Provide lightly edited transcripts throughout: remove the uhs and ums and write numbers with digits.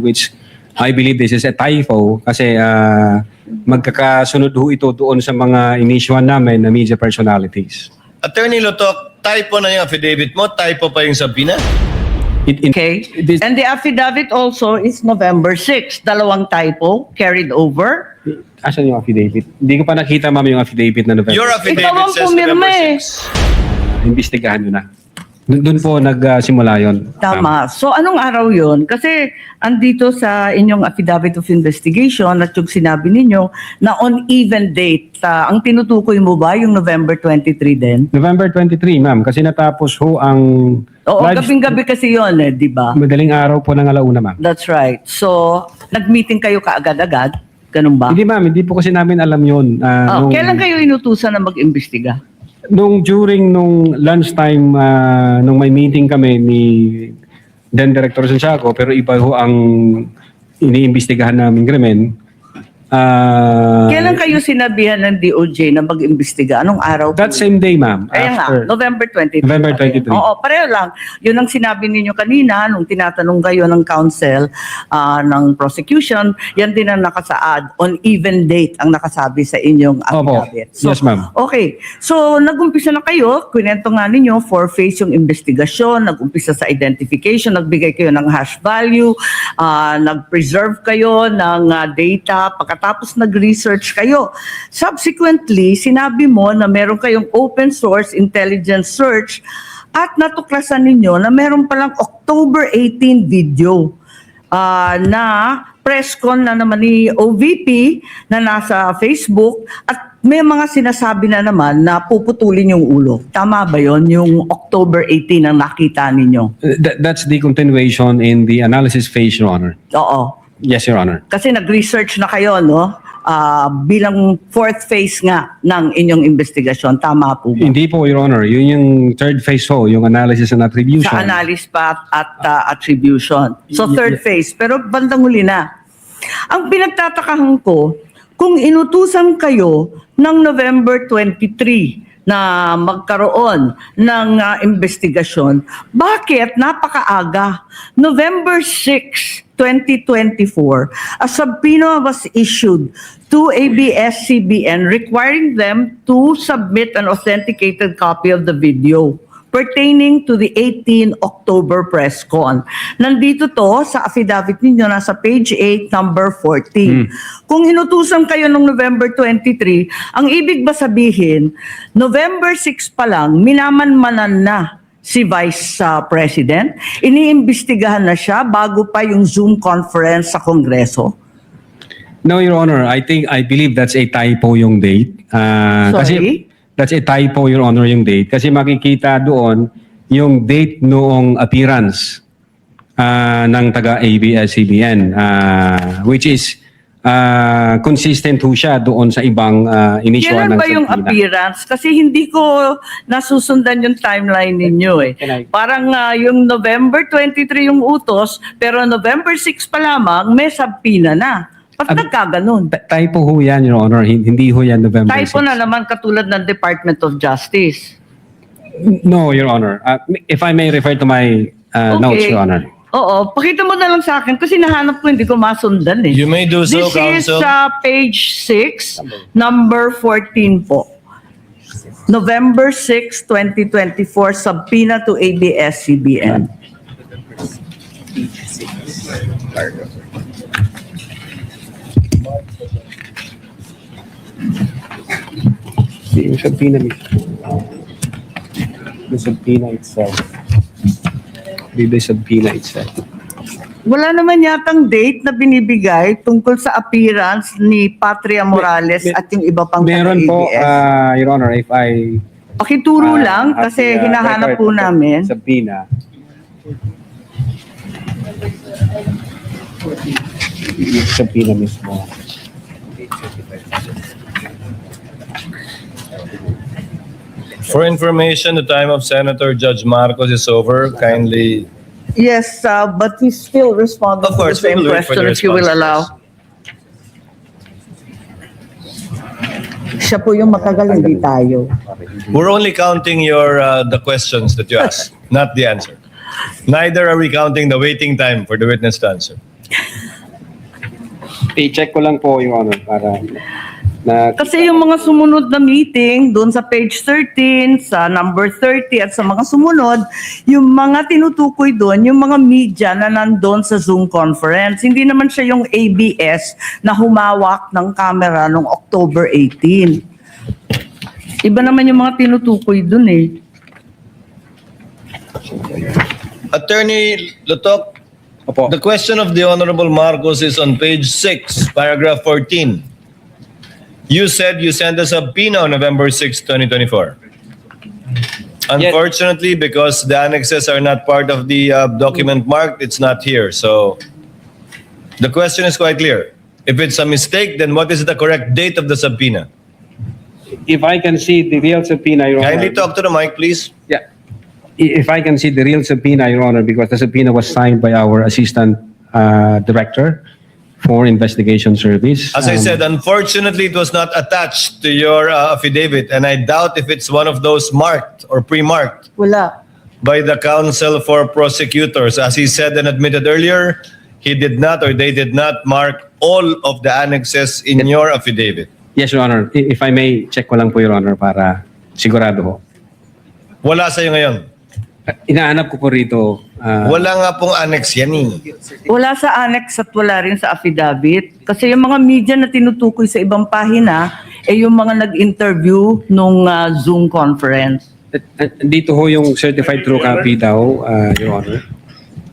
which I believe this is a typo kasi magkakasunod ho ito doon sa mga inisyuhan namin na media personalities. Attorney Lotoc, typo na yung affidavit mo, typo pa yung subpoena. Okay. And the affidavit also is November 6. Dalawang typo carried over. Asan yung affidavit? Hindi ko pa nakita, ma'am, yung affidavit na November. Your 6. affidavit Ikaw ang says pumirma November eh. 6. Imbestigahan nyo na. Doon po nagsimula yun. Tama. So anong araw yun? Kasi andito sa inyong affidavit of investigation at yung sinabi ninyo na on even date, ang tinutukoy mo ba yung November 23 din? November 23, ma'am, kasi natapos ho ang... Oo, gabing-gabi kasi yun eh, di ba? Madaling araw po ng alauna, ma'am. That's right. So, nag-meeting kayo kaagad-agad? Ganun ba? Hindi, ma'am, hindi po kasi namin alam yun. Kailan kayo inutusan na mag-imbestiga? During lunchtime, nung may meeting kami ni then Director Santiago, pero iba ho ang iniimbestigahan namin krimen. Kailan kayo sinabihan ng DOJ na mag-imbestiga? Anong araw? That same day, ma'am. Kaya nga, November 23. November 23. Oo, pareho lang. Yun ang sinabi ninyo kanina nung tinatanong kayo ng counsel ng prosecution, yan din ang nakasaad. On even date ang nakasabi sa inyong affidavit. Opo. Yes, ma'am. Okay. So, nag-umpisa na kayo. Kwento nga ninyo, four-phase yung investigasyon, nag-umpisa sa identification, nagbigay kayo ng hash value, nag-preserve kayo ng data, tapos nag-research kayo. Subsequently, sinabi mo na meron kayong open source intelligence search at natuklasan ninyo na meron palang October 18 video na press con na naman ni OVP na nasa Facebook at may mga sinasabi na naman na puputulin yung ulo. Tama ba yon yung October 18 ang nakita ninyo? That's the continuation in the analysis phase, Your Honor. Oo. Yes, Your Honor. Kasi nag-research na kayo, no? Bilang fourth phase nga ng inyong investigasyon. Tama po ba? Hindi po, Your Honor. Yun yung third phase ho, yung analysis and attribution. Sa analysis pa at attribution. So third phase. Pero bandang huli na. Ang pinagtatakahan ko, kung inutusan kayo ng November 23 na magkaroon ng investigasyon, bakit napakaaga? November 6, 2024, a subpoena was issued to ABS-CBN requiring them to submit an authenticated copy of the video pertaining to the 18 October press con. Nandito to sa affidavit ninyo, nasa page 8, number 14. Kung inutusan kayo noong November 23, ang ibig ba sabihin, November 6 pa lang, minamanmanan na si Vice President? Iniimbestigahan na siya bago pa yung Zoom conference sa Kongreso? No, Your Honor. I believe that's a typo yung date. Sorry? Kasi that's a typo, Your Honor, yung date. Kasi makikita doon yung date noong appearance ng taga-ABS-CBN, which is consistent ho siya doon sa ibang inisyuhan ng Kailan ba yung subpoena. appearance? Kasi hindi ko nasusundan yung timeline ninyo eh. Parang yung November 23 yung utos, pero November 6 pa lamang may subpoena na. Ba't nagkaganon? Typo ho yan, Your Honor. Hindi ho yan November 6. Typo na naman katulad ng Department of Justice. No, Your Honor. If I may refer to my notes, Your Honor. Oo, pakita mo na lang sa akin kasi nahanap ko hindi ko masundan eh. You may do so, This counsel. is page 6, number 14 po. November 6, 2024, subpoena to ABS-CBN. Yung subpoena mismo. The subpoena itself. The subpoena itself. Wala naman yatang date na binibigay tungkol sa appearance ni Patria Morales at yung iba pang Meron po, taga-ABS. Your Honor, if I... Pakituro lang kasi hinahanap po namin. Subpoena. Yung subpoena mismo. For information, the time of Senator Judge Marcos is over. Kindly... Yes, but we still respond to Of course, the same we will wait for question the if you will responses. allow. Siya po yung matagal, hindi tayo. We're only counting the questions that you asked, not the answer. Neither are we counting the waiting time for the witness to answer. I-check ko lang po, Your Honor, para na... Kasi yung mga sumunod na meeting, doon sa page 13, sa number 30, at sa mga sumunod, yung mga tinutukoy doon, yung mga media na nandun sa Zoom conference. Hindi naman siya yung ABS na humawak ng camera noong October 18. Iba naman yung mga tinutukoy doon eh. Attorney Lotoc, Opo. the question of the Honorable Marcos is on page 6, paragraph 14. You said you sent a subpoena on November 6, 2024. Unfortunately, because the annexes are not part of the document marked, it's not here. So the question is quite clear. If it's a mistake, then what is the correct date of the subpoena? If I can see the real subpoena, Your Honor... Kindly talk to the mic, please. Yeah. If I can see the real subpoena, Your Honor, because the subpoena was signed by our Assistant Director for Investigation Service. As I said, unfortunately, it was not attached to your affidavit, and I doubt if it's one of those marked or pre-marked Wala. by the counsel for prosecutors. As he said and admitted earlier, he did not or they did not mark all of the annexes in your affidavit. Yes, Your Honor. If I may, check ko lang po, Your Honor, para sigurado ho. Wala sa'yo ngayon. Inaanap ko po rito. Wala nga pong annex yan eh. Wala sa annex at wala rin sa affidavit. Kasi yung mga media na tinutukoy sa ibang pahina, yung mga nag-interview nung Zoom conference. Dito ho yung certified true copy daw, Your Honor.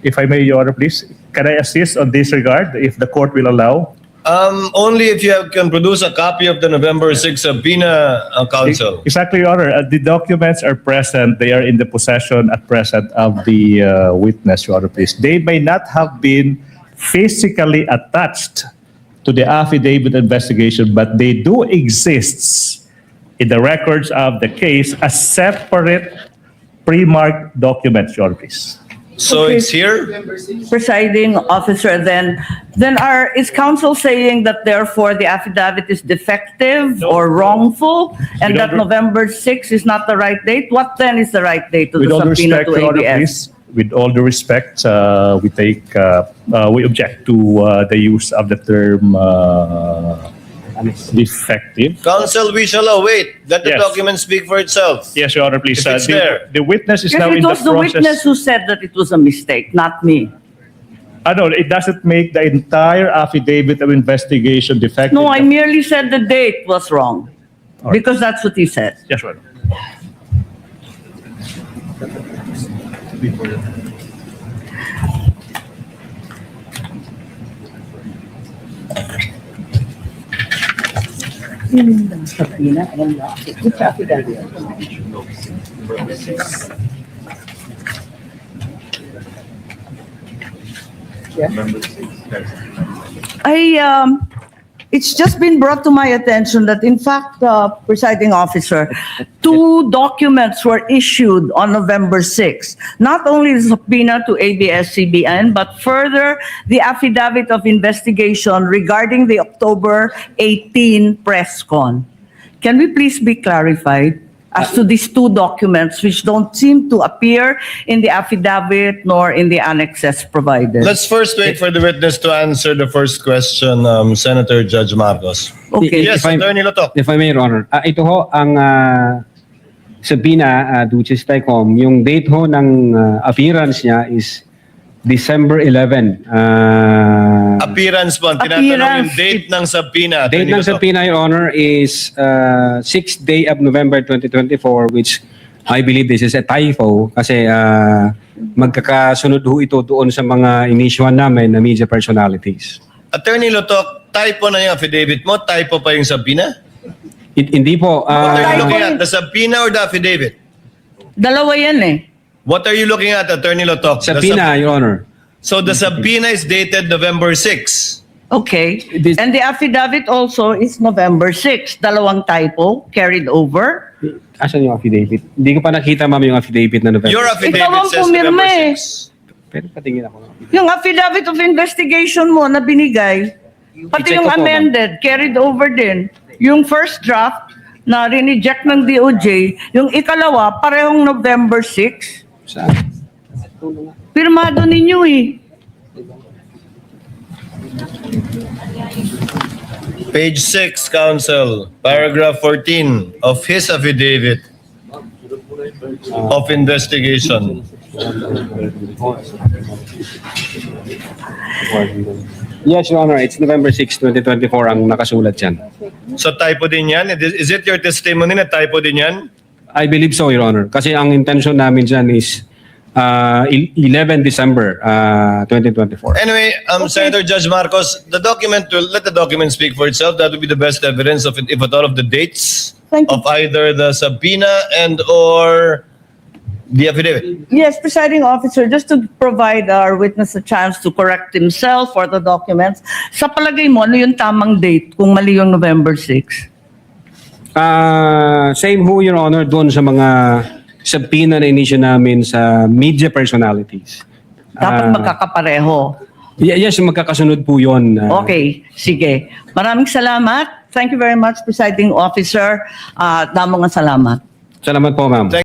If I may, Your Honor, please, can I assist on this regard, if the court will allow? Only if you can produce a copy of the November 6 subpoena, counsel. Exactly, Your Honor. The documents are present. They are in the possession at present of the witness, Your Honor, please. They may not have been physically attached to the affidavit investigation, but they do exist in the records of the case as separate pre-marked documents, Your Honor, please. So Okay. it's here? Presiding officer, then is counsel saying that therefore the affidavit is defective or wrongful, and We that don't- November 6 is not the right date? What then is the right date to With the all due subpoena respect, to Your Honor, ABS? please, with all due respect, we object to the use of the term defective. Counsel, we shall await. Let the Yes. document speak for itself. Yes, Your Honor, please. If it's there. The witness is Yes, now it in the was the process. witness who said that it was a mistake, not me. No, it doesn't make the entire affidavit of investigation defective. No, I merely said the date was wrong, All right. because that's what he said. Yes, Your Honor. Subpoena and which affidavit? It's just been brought to my attention that in fact, presiding officer, 2 documents were issued on November 6. Not only the subpoena to ABS-CBN, but further the affidavit of investigation regarding the October 18 press con. Can we please be clarified as to these 2 documents which don't seem to appear in the affidavit nor in the annexes provided? Let's first wait for the witness to answer the first question, Senator Judge Marcos. Okay. Yes, Attorney Lotoc. If I may, Your Honor. Ito ho, ang subpoena, Duces Tecom, yung date ho ng appearance niya is December 11. Appearance po. Ang tinatanong yung Appearance. date ng subpoena. Date Attorney ng Lotoc. subpoena, Your Honor, is 6th day of November 2024, which I believe this is a typo kasi magkakasunod ho ito doon sa mga inisyuhan namin na media personalities. Attorney Lotoc, typo na yung affidavit mo? Typo pa yung subpoena? Hindi po. What are you Typo looking yun. at? The subpoena or the affidavit? Dalawa yan eh. What are you looking at, Attorney Lotoc? The subpoena, Your Honor. So the subpoena is dated November 6. Okay. This- And the affidavit also is November 6. Dalawang typo carried over. Asan yung affidavit? Hindi ko pa nakita, ma'am, yung affidavit na November. Your Ikaw affidavit ang says pumirma November eh. 6. Pero patingin ako. Yung affidavit of investigation mo na binigay, pati I-check yung ko po, amended, carried over din. Yung first draft na rineject ng DOJ, yung ikalawa, parehong November 6. Saan? Pirmado ninyo eh. Page 6, Counsel, paragraph 14 of his affidavit of investigation. Yes, Your Honor. It's November 6, 2024 ang nakasulat yan. So typo din yan? Is it your testimony na typo din yan? I believe so, Your Honor. Kasi ang intention namin dyan is 11 December 2024. Anyway, Senator Judge Marcos, the document will let the document speak for itself. That would be the best evidence of it, if at all, of the dates Thank you. of either the subpoena and or the affidavit. Yes, presiding officer, just to provide our witness a chance to correct himself for the documents, sa palagay mo, ano yung tamang date kung mali yung November 6? Same ho, Your Honor, doon sa mga subpoena na inisyu namin sa media personalities. Dapat magkakapareho. Yes, magkakasunod po yun. Okay, sige. Maraming salamat. Thank you very much, presiding officer. Damo nga salamat. Salamat po, ma'am.